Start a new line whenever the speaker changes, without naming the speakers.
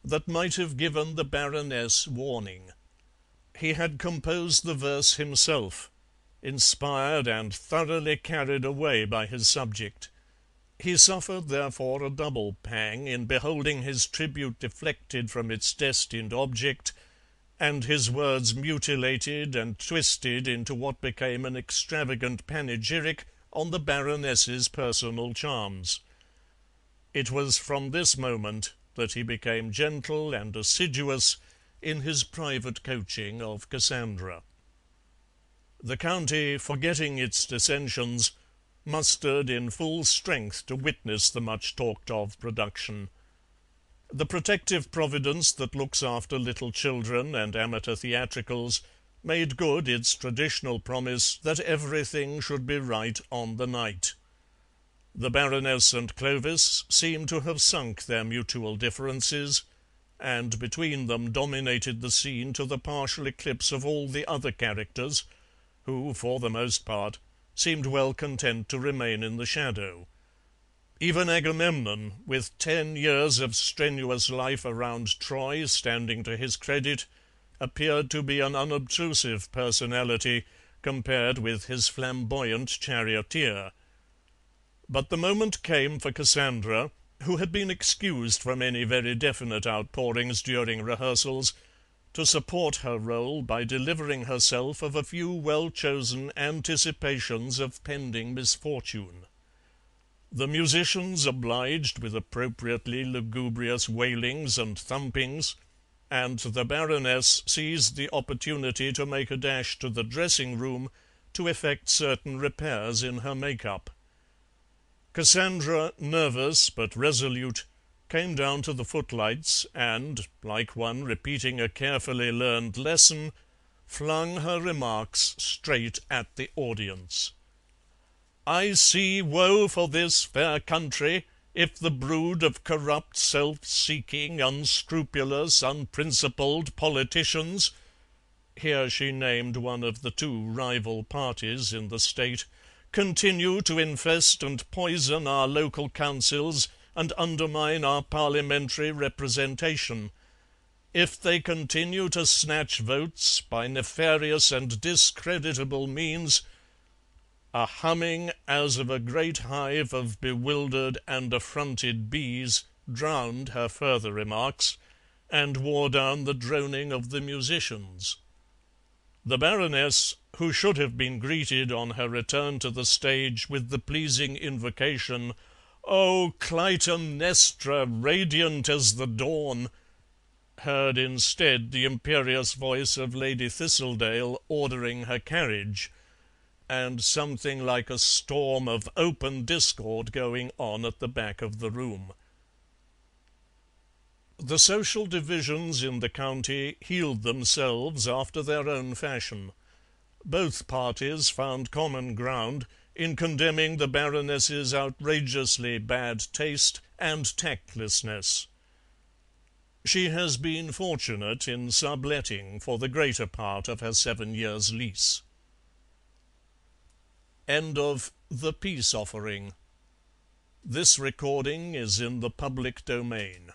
that might have given the Baroness warning. He had composed the verse himself, inspired and thoroughly carried away by his subject. He suffered therefore a double pang in beholding his tribute deflected from its destined object, and his words mutilated and twisted into what became an extravagant panegyric on the Baroness's personal charms. It was from this moment that he became gentle and assiduous in his private coaching of Cassandra. The county, forgetting its dissensions, mustered in full strength to witness the much-talked-of production. The protective providence that looks after little children and amateur theatricals made good its traditional promise that everything should be right on the night. The Baroness and Clovis seemed to have sunk their mutual differences, and between them dominated the scene to the partial eclipse of all the other characters, who, for the most part, seemed well content to remain in the shadow. Even Agamemnon, with 10 years of strenuous life around Troy standing to his credit, appeared to be an unobtrusive personality compared with his flamboyant charioteer. But the moment came for Cassandra, who had been excused from any very definite outpourings during rehearsals, to support her rôle by delivering herself of a few well-chosen anticipations of pending misfortune. The musicians obliged with appropriately lugubrious wailings and thumpings, and the Baroness seized the opportunity to make a dash to the dressing-room to effect certain repairs in her make-up. Cassandra, nervous but resolute, came down to the footlights and, like one repeating a carefully learned lesson, flung her remarks straight at the audience. "I see woe for this fair country if the brood of corrupt, self-seeking, unscrupulous, unprincipled politicians," here she named one of the 2 rival parties in the state, "continue to infest and poison our local councils and undermine our parliamentary representation. If they continue to snatch votes by nefarious and discreditable means—" A humming as of a great hive of bewildered and affronted bees drowned her further remarks, and wore down the droning of the musicians. The Baroness, who should have been greeted on her return to the stage with the pleasing invocation, "O Clytemnestra, radiant as the dawn," heard instead the imperious voice of Lady Thistledale ordering her carriage, and something like a storm of open discord going on at the back of the room. The social divisions in the county healed themselves after their own fashion. Both parties found common ground in condemning the Baroness's outrageously bad taste and tactlessness. She has been fortunate in subletting for the greater part of her 7 years' lease. End of The Peace Offering. This recording is in the public domain.